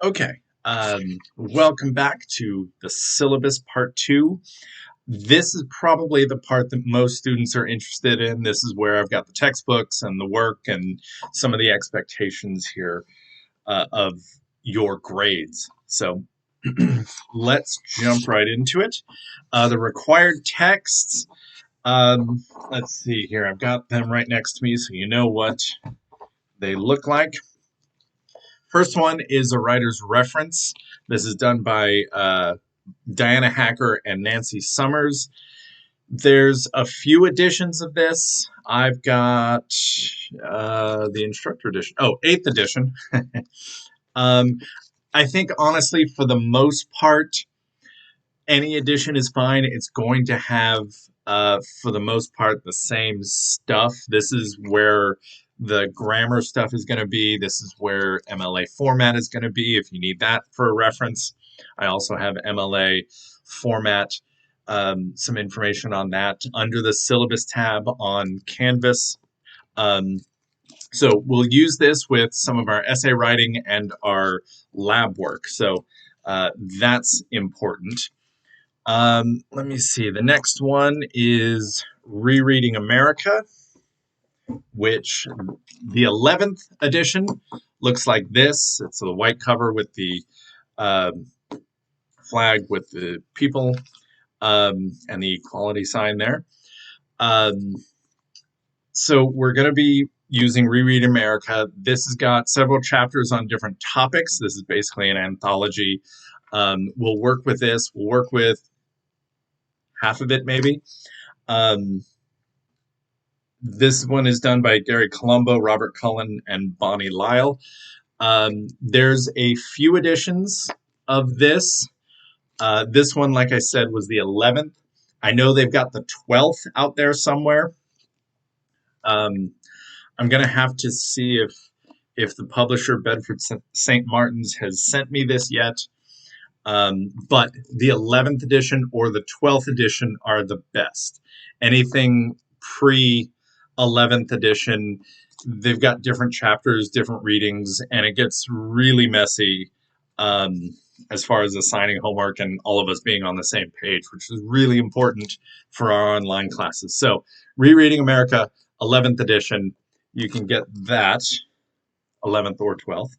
Okay, welcome back to the syllabus part two. This is probably the part that most students are interested in. This is where I've got the textbooks and the work and some of the expectations here of your grades. So let's jump right into it. The required texts, let's see here. I've got them right next to me so you know what they look like. First one is a writer's reference. This is done by Diana Hacker and Nancy Summers. There's a few editions of this. I've got the instructor edition. Oh, eighth edition. um, I think, honestly, for the most part, any edition is fine. It's going to have, for the most part, the same stuff. This is where the grammar stuff is going to be. This is where MLA format is going to be if you need that for a reference. I also have MLA format, some information on that under the syllabus tab on Canvas. Um, so we'll use this with some of our essay writing and our lab work. So that's important. Let me see. The next one is Rereading America, which the 11th edition looks like this. It's a white cover with the uh, flag with the people and the equality sign there. Um, so we're going to be using Reread America. This has got several chapters on different topics. This is basically an anthology. We'll work with this. We'll work with half of it maybe. This one is done by Gary Colombo, Robert Cullen, and Bonnie Lyle. There's a few editions of this. This one, like I said, was the 11th. I know they've got the 12th out there somewhere. I'm going to have to see if the publisher, Bedford St. Martin's, has sent me this yet. But the 11th edition or the 12th edition are the best. Anything pre 11th edition, they've got different chapters, different readings, and it gets really messy as far as assigning homework and all of us being on the same page, which is really important for our online classes. So, Rereading America, 11th edition, you can get that, 11th or 12th.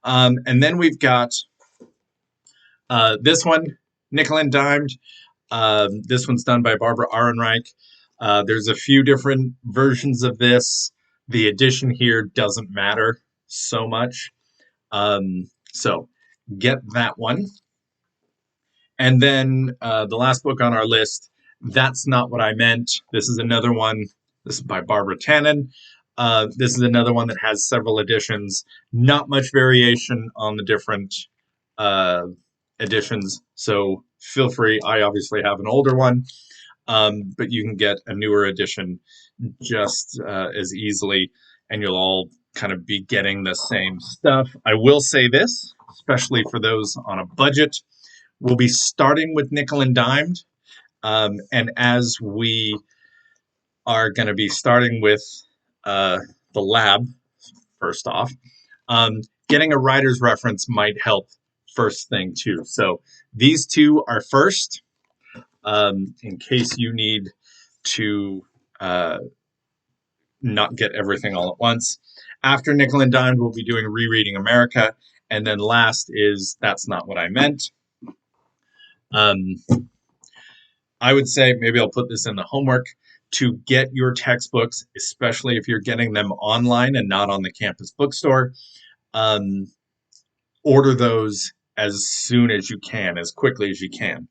And then we've got this one, nickel and dimed. This one's done by Barbara Ehrenreich. There's a few different versions of this. The edition here doesn't matter so much. So get that one. And then the last book on our list, That's Not What I Meant. This is another one. This is by Barbara Tannen. This is another one that has several editions. Not much variation on the different editions. So feel free. I obviously have an older one, but you can get a newer edition just as easily, and you'll all kind of be getting the same stuff. I will say this, especially for those on a budget, we'll be starting with nickel and dimed. And as we are going to be starting with the lab, first off, getting a writer's reference might help first thing too. So these two are first, in case you need to not get everything all at once. After nickel and dime, we'll be doing Rereading America, and then last is That's Not What I Meant. I would say, maybe I'll put this in the homework, to get your textbooks, especially if you're getting them online and not on the campus bookstore, order those as soon as you can, as quickly as you can.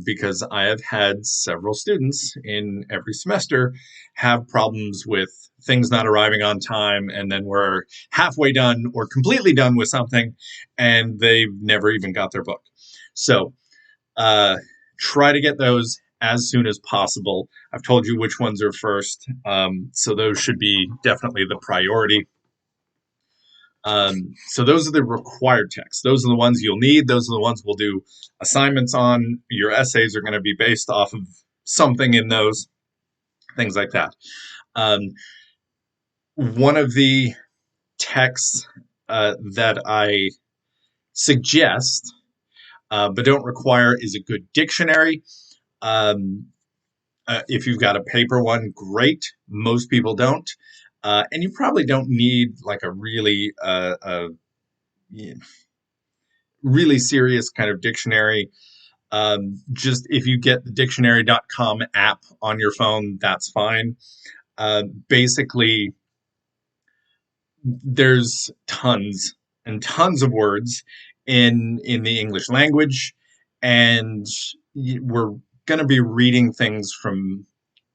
Because I have had several students in every semester have problems with things not arriving on time, and then we're halfway done or completely done with something, and they've never even got their book. So try to get those as soon as possible. I've told you which ones are first, so those should be definitely the priority. So those are the required texts. Those are the ones you'll need. Those are the ones we'll do assignments on. Your essays are going to be based off of something in those, things like that. One of the texts that I suggest, but don't require, is a good dictionary. Um, if you've got a paper one, great. Most people don't. And you probably don't need like a really serious kind of dictionary. Just if you get the dictionary.com app on your phone, that's fine. Basically, there's tons and tons of words in the English language, and we're going to be reading things from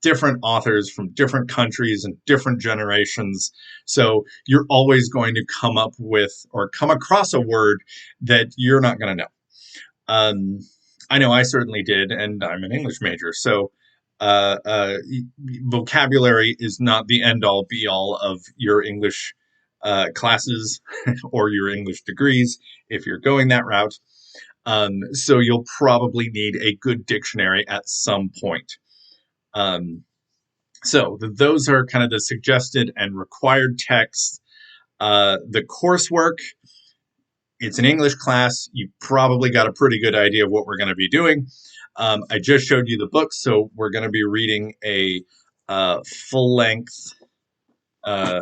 different authors from different countries and different generations. So you're always going to come up with or come across a word that you're not going to know. Um, I know I certainly did, and I'm an English major, so uh, uh, vocabulary is not the end all be all of your English classes or your English degrees if you're going that route. So you'll probably need a good dictionary at some point. Um, so those are kind of the suggested and required texts. The coursework, it's an English class. You probably got a pretty good idea of what we're going to be doing. I just showed you the book, so we're going to be reading a full-length uh,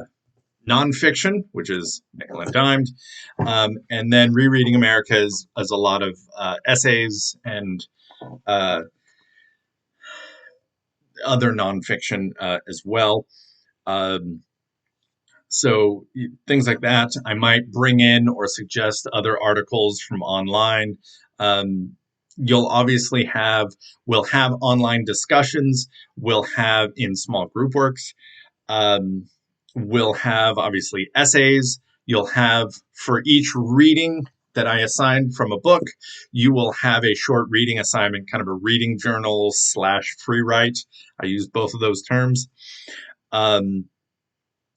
nonfiction, which is nickel and dimed, and then rereading America is a lot of essays and uh, other nonfiction as well. Um, So things like that, I might bring in or suggest other articles from online. You'll obviously we'll have online discussions. We'll have in small group works. Um, we'll have obviously essays. You'll have for each reading that I assign from a book, you will have a short reading assignment, kind of a reading journal slash free write. I use both of those terms. Um,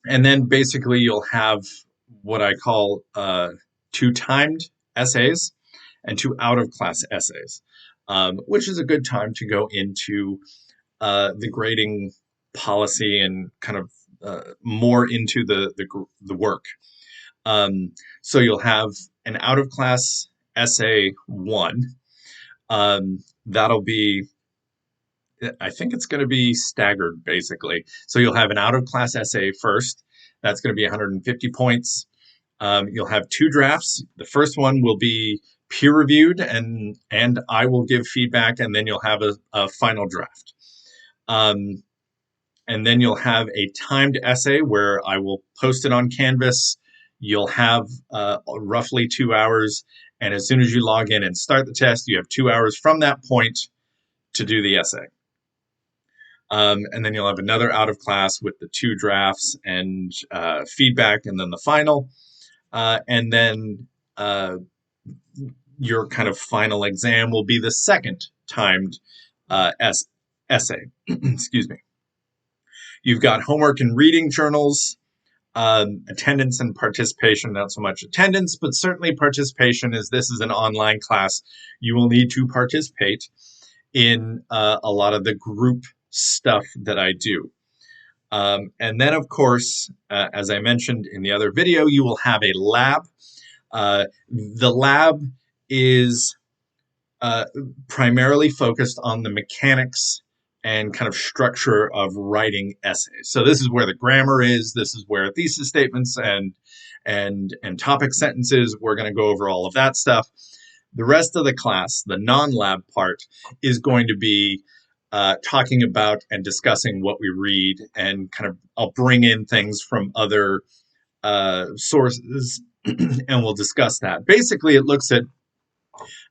and then basically you'll have what I call two timed essays and two out of class essays, which is a good time to go into the grading policy and kind of more into the work. So you'll have an out of class essay one. That'll be I think it's going to be staggered basically. So you'll have an out of class essay first. That's going to be 150 points. You'll have two drafts. The first one will be peer reviewed, and I will give feedback, and then you'll have a final draft. Um, and then you'll have a timed essay where I will post it on Canvas. You'll have roughly 2 hours, and as soon as you log in and start the test, you have 2 hours from that point to do the essay. And then you'll have another out of class with the two drafts and feedback, and then the final. And then your kind of final exam will be the second timed essay. Excuse me. You've got homework and reading journals, attendance and participation, not so much attendance, but certainly participation, as this is an online class. You will need to participate in a lot of the group stuff that I do. And then, of course, as I mentioned in the other video, you will have a lab. The lab is primarily focused on the mechanics and kind of structure of writing essays. So this is where the grammar is. This is where thesis statements and topic sentences. We're going to go over all of that stuff. The rest of the class, the non-lab part, is going to be talking about and discussing what we read, and kind of I'll bring in things from other sources and we'll discuss that. Basically, it looks at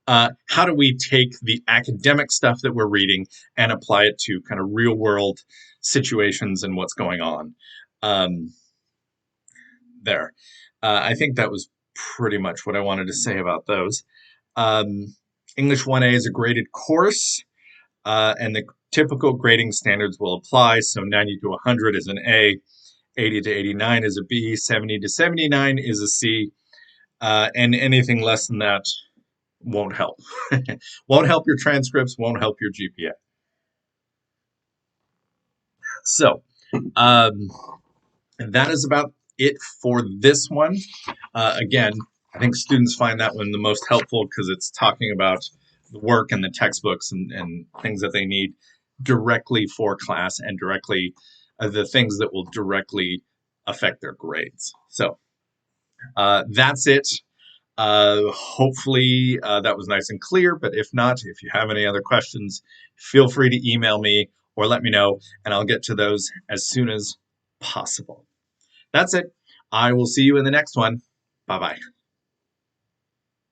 how do we take the academic stuff that we're reading and apply it to kind of real world situations and what's going on there. I think that was pretty much what I wanted to say about those. English 1A is a graded course, and the typical grading standards will apply. So 90 to 100 is an A, 80 to 89 is a B, 70 to 79 is a C, and anything less than that won't help. Won't help your transcripts, won't help your GPA. So that is about it for this one. Again, I think students find that one the most helpful because it's talking about the work and the textbooks and things that they need directly for class and directly the things that will directly affect their grades. So that's it. Hopefully that was nice and clear, but if not, if you have any other questions, feel free to email me or let me know, and I'll get to those as soon as possible. That's it. I will see you in the next one. Bye bye.